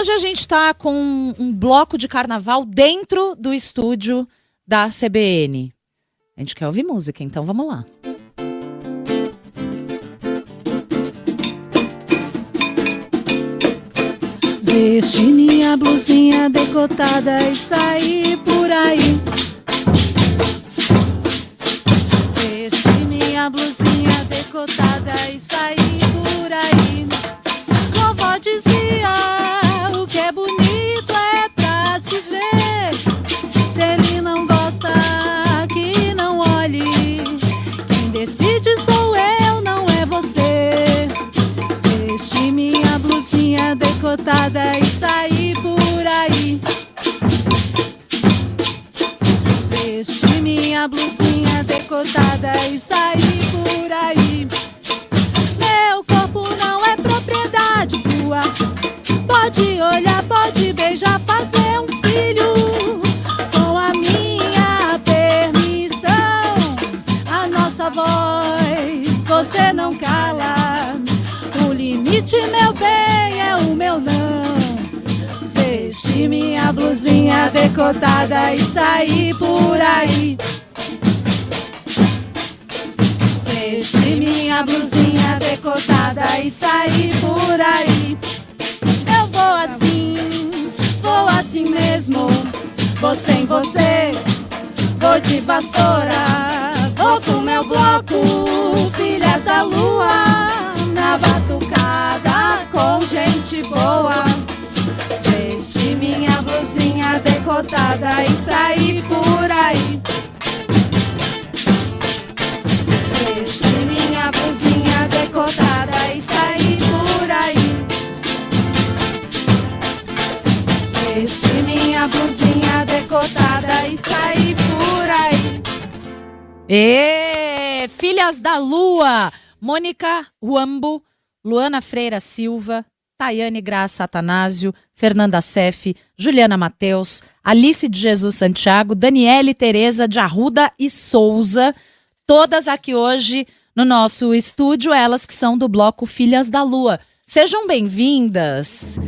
Hoje a gente está com um bloco de carnaval dentro do estúdio da CBN. A gente quer ouvir música, então vamos lá. Vesti minha blusinha decotada e saí por aí. Vesti minha blusinha decotada e saí por aí. Vovó dizia, o que é bonito é pra se ver. Se ele não gosta, que não olhe. Quem decide sou eu, não é você. Vesti minha blusinha decotada e saí por aí. Vesti minha blusinha decotada e saí por aí. Meu corpo não é propriedade sua. Pode olhar, pode beijar, fazer um filho com a minha permissão. A nossa voz você não cala. O limite, meu bem, é o meu não. Vesti minha blusinha decotada e saí por aí. Vesti minha blusinha decotada e saí por aí. Eu vou assim mesmo. Vou sem você, vou de vassoura. Vou com meu bloco, filhas da lua. Na batucada com gente boa. Vesti minha blusinha decotada e saí por aí. Vesti minha blusinha decotada e saí por aí. Vesti minha blusinha decotada e saí por aí. Filhas da Lua! Mônica Ruambo, Luana Freira Silva, Tayane Graça Atanásio, Fernanda Seff, Juliana Mateus, Alice de Jesus Santiago, Daniele Tereza de Arruda e Souza, todas aqui hoje no nosso estúdio, elas que são do bloco Filhas da Lua. Sejam bem-vindas.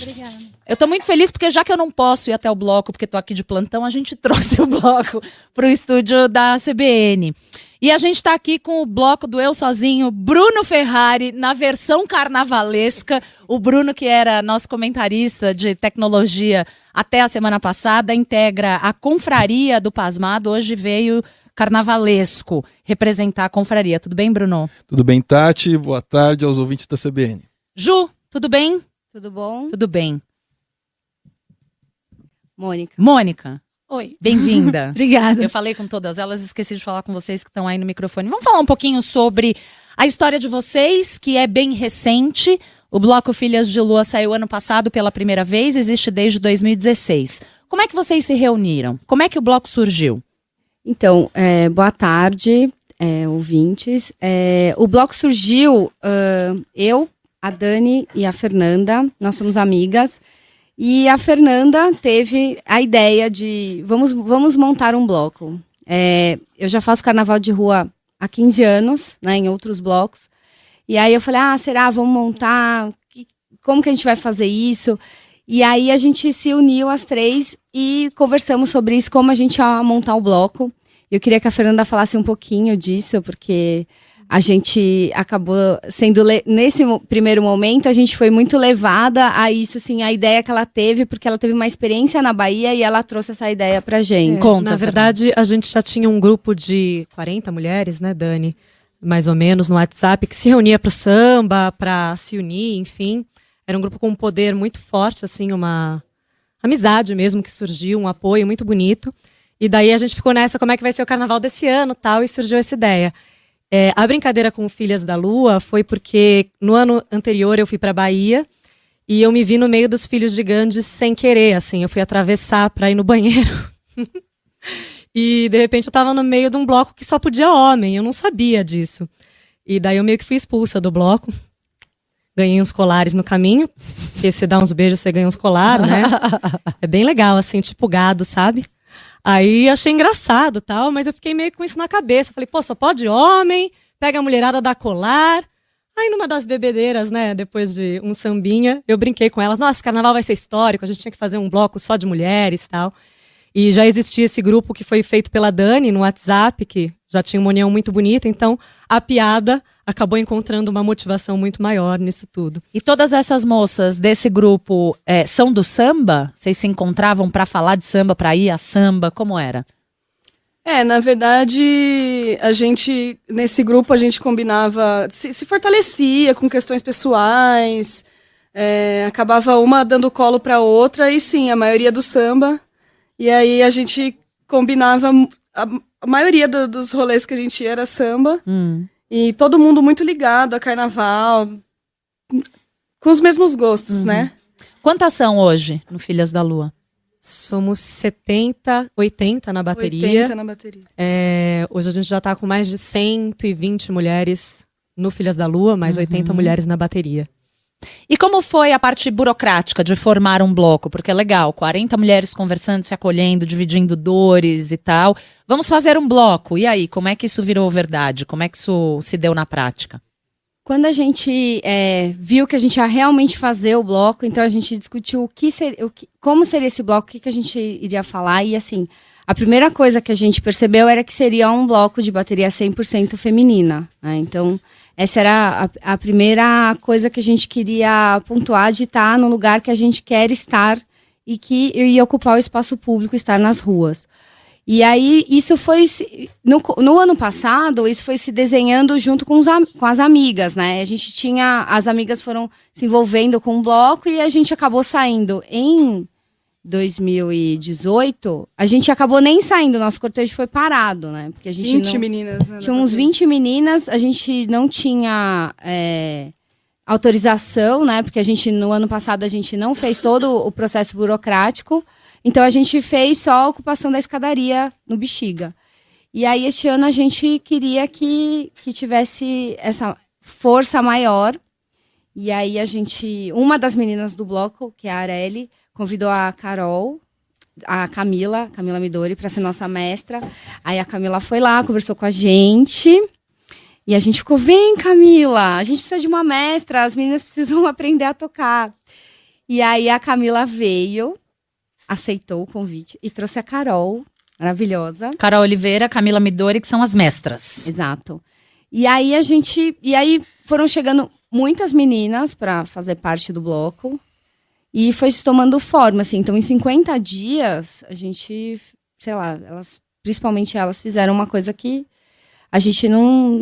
Obrigada. Eu tô muito feliz porque já que eu não posso ir até o bloco porque tô aqui de plantão, a gente trouxe o bloco pro estúdio da CBN. E a gente tá aqui com o bloco do Eu Sozinho, Bruno Ferrari, na versão carnavalesca. O Bruno, que era nosso comentarista de tecnologia até a semana passada, integra a confraria do Pasmado, hoje veio carnavalesco representar a confraria. Tudo bem, Bruno? Tudo bem, Tati? Boa tarde aos ouvintes da CBN. Ju, tudo bem? Tudo bom? Tudo bem. Mônica. Oi. Bem-vinda. Obrigada. Eu falei com todas elas, esqueci de falar com vocês que estão aí no microfone. Vamos falar um pouquinho sobre a história de vocês, que é bem recente. O bloco Filhas de Lua saiu ano passado pela primeira vez, existe desde 2016. Como é que vocês se reuniram? Como é que o bloco surgiu? Então, boa tarde, ouvintes. O bloco surgiu, eu, a Dani e a Fernanda, nós somos amigas. E a Fernanda teve a ideia de, vamos montar um bloco. Eu já faço carnaval de rua há 15 anos, né, em outros blocos. E aí eu falei, será, vamos montar? Como que a gente vai fazer isso? E aí a gente se uniu as três e conversamos sobre isso, como a gente ia montar o bloco. Eu queria que a Fernanda falasse um pouquinho disso, porque a gente acabou sendo, nesse primeiro momento, a gente foi muito levada a isso, assim, a ideia que ela teve, porque ela teve uma experiência na Bahia e ela trouxe essa ideia pra gente. Conta, na verdade, a gente já tinha um grupo de 40 mulheres, né, Dani? Mais ou menos, no WhatsApp, que se reunia pro samba, pra se unir, enfim. Era um grupo com um poder muito forte, assim, uma amizade mesmo que surgiu, um apoio muito bonito. E daí a gente ficou nessa, como é que vai ser o carnaval desse ano, tal, e surgiu essa ideia. A brincadeira com Filhas da Lua foi porque no ano anterior eu fui para Bahia e eu me vi no meio dos filhos de Gandhi sem querer, assim, eu fui atravessar para ir no banheiro e de repente eu tava no meio de um bloco que só podia homem, eu não sabia disso. E daí eu meio que fui expulsa do bloco, ganhei uns colares no caminho, porque se dá uns beijos você ganha uns colares, né? É bem legal, assim, tipo gado, sabe? Aí achei engraçado e tal, mas eu fiquei meio com isso na cabeça. Falei, pô, só pode homem, pega a mulherada, dá colar. Aí numa das bebedeiras, né, depois de um sambinha, eu brinquei com elas, nossa, esse carnaval vai ser histórico, a gente tinha que fazer um bloco só de mulheres e tal. E já existia esse grupo que foi feito pela Dani no WhatsApp, que já tinha uma união muito bonita, então a piada acabou encontrando uma motivação muito maior nisso tudo. E todas essas moças desse grupo são do samba? Vocês se encontravam para falar de samba, para ir a samba? Como era? Na verdade, nesse grupo, a gente combinava, se fortalecia com questões pessoais, acabava uma dando colo para outra, e sim, a maioria do samba. E aí a gente combinava, a maioria dos rolês que a gente ia era samba, e todo mundo muito ligado a carnaval, com os mesmos gostos, né? Quantas são hoje no Filhas da Lua? Somos 70, 80 na bateria. 80 na bateria. Hoje a gente já tá com mais de 120 mulheres no Filhas da Lua, mais 80 mulheres na bateria. E como foi a parte burocrática de formar um bloco? Porque é legal, 40 mulheres conversando, se acolhendo, dividindo dores e tal. Vamos fazer um bloco. E aí, como é que isso virou verdade? Como é que isso se deu na prática? Quando a gente viu que a gente ia realmente fazer o bloco, então a gente discutiu como seria esse bloco, o que a gente iria falar. E assim, a primeira coisa que a gente percebeu era que seria um bloco de bateria 100% feminina, né? Então, essa era a primeira coisa que a gente queria pontuar, de estar no lugar que a gente quer estar e que ia ocupar o espaço público, estar nas ruas. E aí, isso foi, no ano passado, isso foi se desenhando junto com as amigas, né? As amigas foram se envolvendo com o bloco e a gente acabou saindo em 2018, a gente acabou nem saindo, nosso cortejo foi parado, né? Porque a gente 20 meninas, né? Tinha uns 20 meninas, a gente não tinha autorização, né? Porque no ano passado a gente não fez todo o processo burocrático. Então, a gente fez só a ocupação da escadaria no Bexiga. E aí, este ano, a gente queria que tivesse essa força maior. E aí, uma das meninas do bloco, que é a Areli, convidou a Camila Midori, para ser nossa mestra. Aí, a Camila foi lá, conversou com a gente. E a gente ficou, vem, Camila, a gente precisa de uma mestra, as meninas precisam aprender a tocar. E aí, a Camila veio, aceitou o convite e trouxe a Carol, maravilhosa. Carol Oliveira, Camila Midori, que são as mestras. Exato. E aí foram chegando muitas meninas para fazer parte do bloco e foi se tomando forma, assim. Então, em 50 dias, a gente, sei lá, principalmente elas fizeram uma coisa que a gente não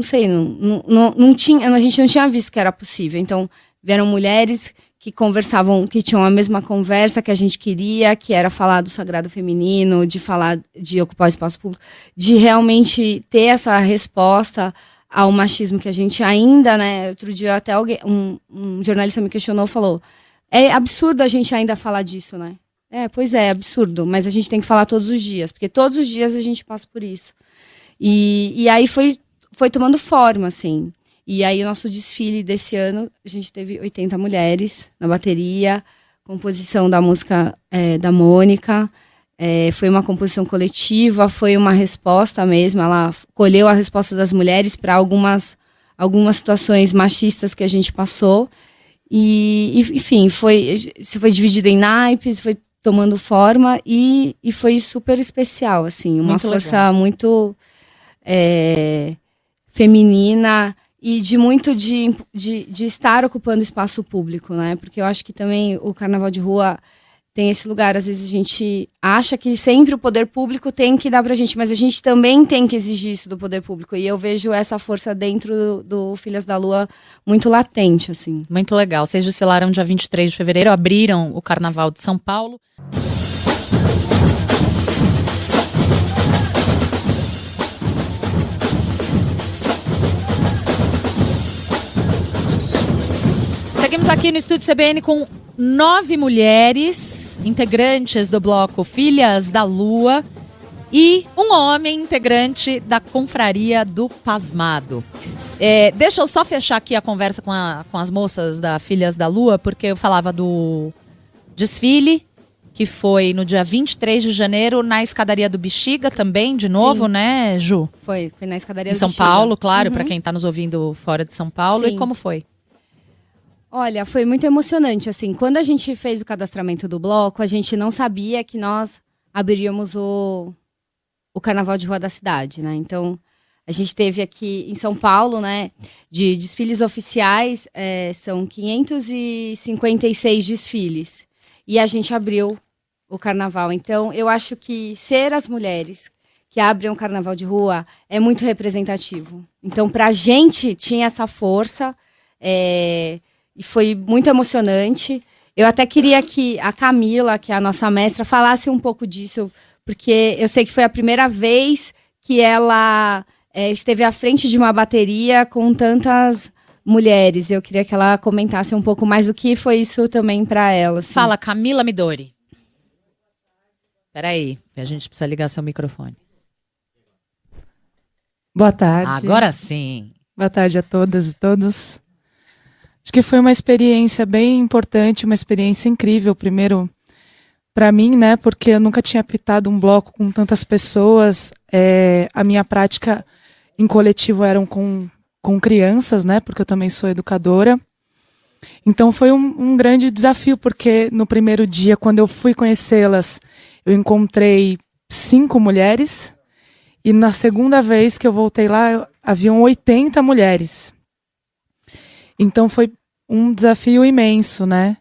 tinha, a gente não tinha visto que era possível. Então, vieram mulheres que conversavam, que tinham a mesma conversa que a gente queria, que era falar do sagrado feminino, de ocupar o espaço público, de realmente ter essa resposta ao machismo que a gente ainda, né? Outro dia até um jornalista me questionou, falou, é absurdo a gente ainda falar disso, né? Pois é absurdo, mas a gente tem que falar todos os dias, porque todos os dias a gente passa por isso. E aí foi tomando forma, assim. E aí, o nosso desfile desse ano, a gente teve 80 mulheres na bateria, composição da música da Mônica, foi uma composição coletiva, foi uma resposta mesmo, ela colheu a resposta das mulheres para algumas situações machistas que a gente passou. E enfim, foi dividido em naipes, foi tomando forma e foi super especial, assim, uma força muito feminina, e de estar ocupando espaço público, né? Porque eu acho que também o carnaval de rua tem esse lugar. Às vezes a gente acha que sempre o poder público tem que dar pra gente, mas a gente também tem que exigir isso do poder público. E eu vejo essa força dentro do Filhas da Lua muito latente, assim. Muito legal. Vocês desfilaram dia 23 de fevereiro, abriram o Carnaval de São Paulo. Seguimos aqui no Estúdio CBN com 9 mulheres, integrantes do bloco Filhas da Lua, e um homem integrante da Confraria do Pasmado. Deixa eu só fechar aqui a conversa com as moças da Filhas da Lua, porque eu falava do desfile, que foi no dia 23 de janeiro, na escadaria do Bexiga também, de novo, Sim. né, Ju? Foi na escadaria Em do São Bexiga. Paulo, claro, Uhum. para quem tá nos ouvindo fora de São Paulo. Sim. E como foi? Olha, foi muito emocionante, assim, quando a gente fez o cadastramento do bloco, a gente não sabia que nós abriríamos o Carnaval de Rua da cidade, né? Então, a gente teve aqui em São Paulo, né, de desfiles oficiais, são 556 desfiles, e a gente abriu o Carnaval. Então, eu acho que ser as mulheres que abrem um Carnaval de Rua é muito representativo. Então, pra gente, tinha essa força, e foi muito emocionante. Eu até queria que a Camila, que é a nossa mestra, falasse um pouco disso, porque eu sei que foi a primeira vez que ela esteve à frente de uma bateria com tantas mulheres. Eu queria que ela comentasse um pouco mais do que foi isso também para ela. Assim. Fala, Camila Midori. Peraí, a gente precisa ligar seu microfone. Boa tarde. Agora sim. Boa tarde a todas e todos. Acho que foi uma experiência bem importante, uma experiência incrível. Primeiro, para mim, né, porque eu nunca tinha apitado um bloco com tantas pessoas. A minha prática em coletivo eram com crianças, né, porque eu também sou educadora. Então foi um grande desafio, porque no primeiro dia, quando eu fui conhecê-las, eu encontrei 5 mulheres. E na segunda vez que eu voltei lá, haviam 80 mulheres. Então foi um desafio imenso, né?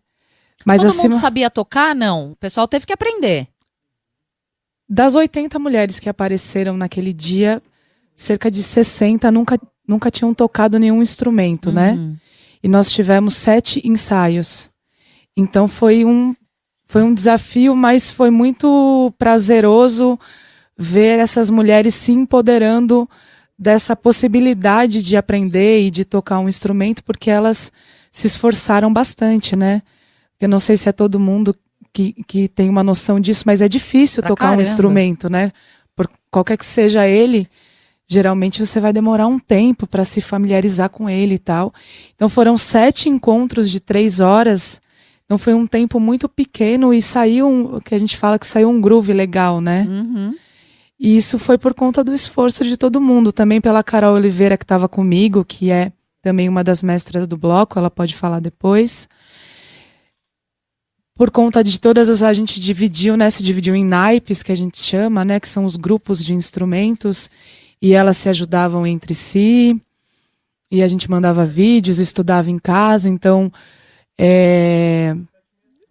Mas Todo acima mundo sabia tocar? Não. O pessoal teve que aprender. das 80 mulheres que apareceram naquele dia, cerca de 60 nunca tinham tocado nenhum instrumento, né? E nós tivemos 7 ensaios. Então foi um desafio, mas foi muito prazeroso ver essas mulheres se empoderando dessa possibilidade de aprender e de tocar um instrumento, porque elas se esforçaram bastante, né? Eu não sei se é todo mundo que tem uma noção disso, mas é difícil Pra tocar caramba. um instrumento, né? Por qualquer que seja ele, geralmente você vai demorar um tempo para se familiarizar com ele e tal. Então foram 7 encontros de 3 horas, então foi um tempo muito pequeno e saiu que a gente fala que saiu um groove legal, né? E isso foi por conta do esforço de todo mundo, também pela Carol Oliveira, que estava comigo, que é também uma das mestras do bloco, ela pode falar depois. Por conta de todas a gente dividiu, né? Se dividiu em naipes, que a gente chama, né? Que são os grupos de instrumentos, e elas se ajudavam entre si, e a gente mandava vídeos, estudava em casa, então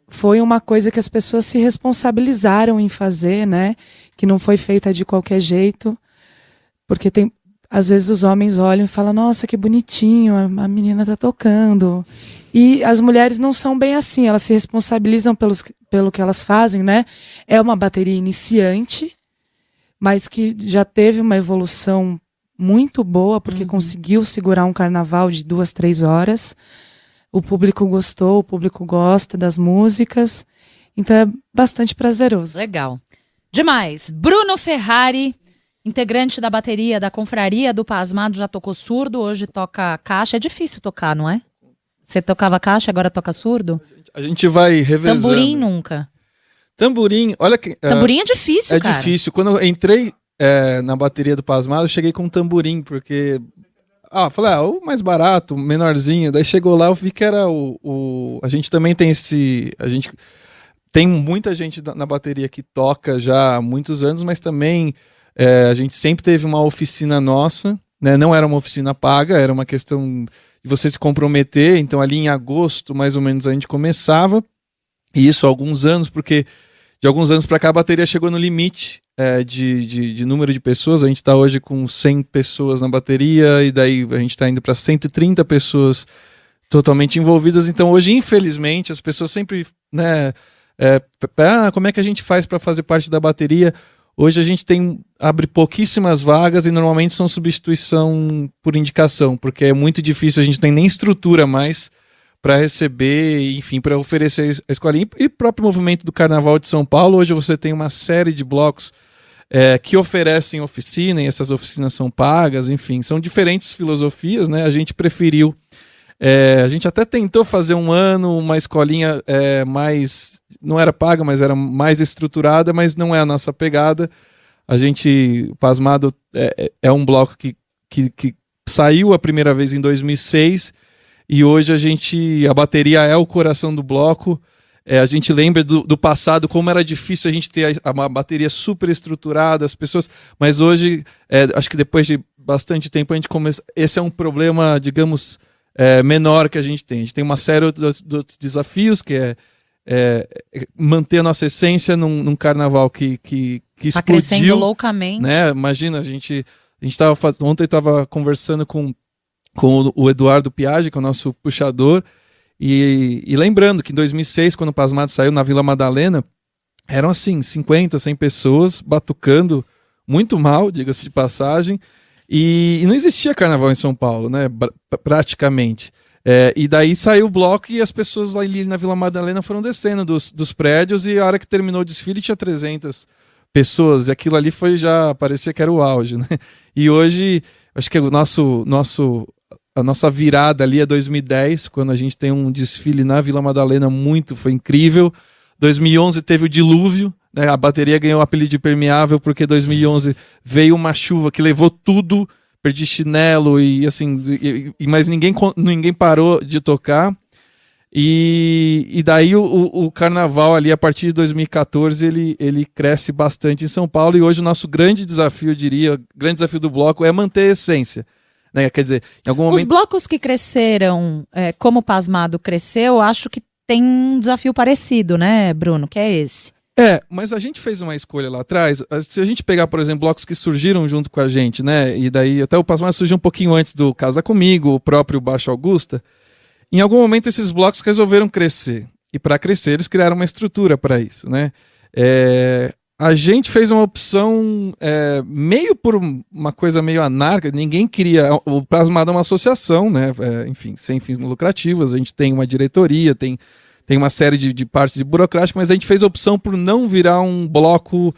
foi uma coisa que as pessoas se responsabilizaram em fazer, né? Que não foi feita de qualquer jeito, porque às vezes os homens olham e falam, nossa, que bonitinho, a menina tá tocando. E as mulheres não são bem assim, elas se responsabilizam pelo que elas fazem, né? É uma bateria iniciante, mas que já teve uma evolução muito boa, porque conseguiu segurar um carnaval de 2, 3 horas. O público gostou, o público gosta das músicas, então é bastante prazeroso. Legal. Demais. Bruno Ferrari, integrante da bateria da Confraria do Pasmado, já tocou surdo, hoje toca caixa. É difícil tocar, não é? Você tocava caixa, agora toca surdo? A gente vai revezando. Tamborim nunca. Tamborim, olha que... Tamborim é difícil, é cara. difícil. Quando eu entrei na bateria do Pasmado, eu cheguei com um tamborim, porque... falei, o mais barato, o menorzinho. Daí chegou lá, eu vi que era a gente também tem tem muita gente na bateria que toca já há muitos anos, mas também a gente sempre teve uma oficina nossa, né? Não era uma oficina paga, era uma questão de você se comprometer. Então ali em agosto, mais ou menos, a gente começava, e isso há alguns anos, porque de alguns anos para cá a bateria chegou no limite de número de pessoas. A gente está hoje com 100 pessoas na bateria, e daí a gente está indo para 130 pessoas totalmente envolvidas. Então hoje, infelizmente, as pessoas sempre, né, como é que a gente faz para fazer parte da bateria? Hoje a gente abre pouquíssimas vagas e normalmente são substituição por indicação, porque é muito difícil, a gente tem nem estrutura mais para receber, enfim, para oferecer a escolinha. E o próprio movimento do Carnaval de São Paulo, hoje você tem uma série de blocos que oferecem oficina, e essas oficinas são pagas, enfim, são diferentes filosofias, né? A gente preferiu A gente até tentou fazer um ano, uma escolinha mais, não era paga, mas era mais estruturada, mas não é a nossa pegada. A gente, Pasmado, é um bloco que saiu a primeira vez em 2006 e hoje a bateria é o coração do bloco. A gente lembra do passado, como era difícil a gente ter uma bateria super estruturada, as pessoas, mas hoje, acho que depois de bastante tempo, a gente começa. Esse é um problema, digamos, menor que a gente tem. A gente tem uma série de desafios, que é manter a nossa essência num carnaval que Tá explodiu, crescendo loucamente. né? Imagina, ontem eu estava conversando com o Eduardo Piaggi, que é o nosso puxador, e lembrando que em 2006, quando o Pasmado saiu na Vila Madalena, eram assim, 50, 100 pessoas batucando muito mal, diga-se de passagem, e não existia carnaval em São Paulo, né? Praticamente. E daí saiu o bloco e as pessoas lá ali na Vila Madalena foram descendo dos prédios, e a hora que terminou o desfile tinha 300 pessoas, e aquilo ali parecia que era o auge, né? E hoje, acho que a nossa virada ali é 2010, quando a gente tem um desfile na Vila Madalena foi incrível. 2011 teve o dilúvio, né? A bateria ganhou o apelido de Permeável porque 2011 veio uma chuva que levou tudo, perdi chinelo e assim, mas ninguém parou de tocar. E daí o carnaval ali, a partir de 2014, ele cresce bastante em São Paulo, e hoje o nosso grande desafio, eu diria, o grande desafio do bloco é manter a essência. Né? Quer dizer, em algum momento... Os blocos que cresceram, como o Pasmado cresceu, acho que tem um desafio parecido, né, Bruno? Que é esse. Mas a gente fez uma escolha lá atrás. Se a gente pegar, por exemplo, blocos que surgiram junto com a gente, né? E daí até o Pasmado surgiu um pouquinho antes do Casa Comigo, o próprio Baixo Augusta. Em algum momento esses blocos resolveram crescer. E para crescer eles criaram uma estrutura para isso, né? A gente fez uma opção meio por uma coisa meio anárquica. Ninguém queria... O Pasmado é uma associação, né? Enfim, sem fins lucrativos. A gente tem uma diretoria, tem uma série de partes de burocrática, mas a gente fez a opção por não virar um bloco...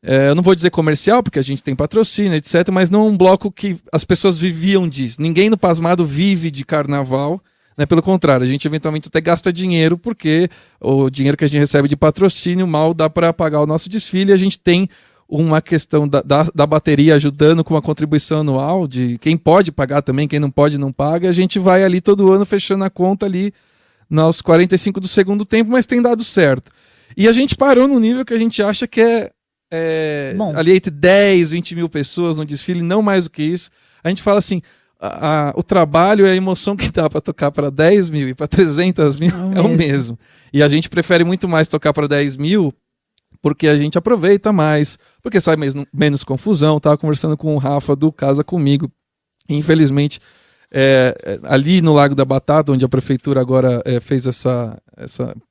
eu não vou dizer comercial, porque a gente tem patrocínio, etc., mas não um bloco que as pessoas viviam disso. Ninguém no Pasmado vive de carnaval, né? Pelo contrário, a gente eventualmente até gasta dinheiro, porque o dinheiro que a gente recebe de patrocínio mal dá para pagar o nosso desfile. A gente tem uma questão da bateria ajudando com uma contribuição anual, de quem pode pagar também, quem não pode não paga. A gente vai ali todo ano fechando a conta ali nos 45 do segundo tempo, mas tem dado certo. E a gente parou no nível que a gente acha que ali entre 10, 20 mil pessoas no desfile, não mais do que isso. A gente fala assim, o trabalho e a emoção que dá para tocar para 10 mil e para 300 mil é o mesmo. E a gente prefere muito mais tocar para 10 mil porque a gente aproveita mais, porque sai menos confusão. Estava conversando com o Rafa do Casa Comigo. Infelizmente, ali no Largo da Batata, onde a prefeitura agora fez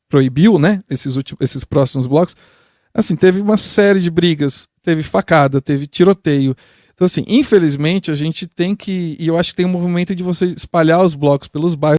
proibiu, né, esses próximos blocos, assim, teve uma série de brigas, teve facada, teve tiroteio. Então, assim, infelizmente, a gente tem que... E eu acho que tem um movimento de você espalhar os blocos pelos bairros.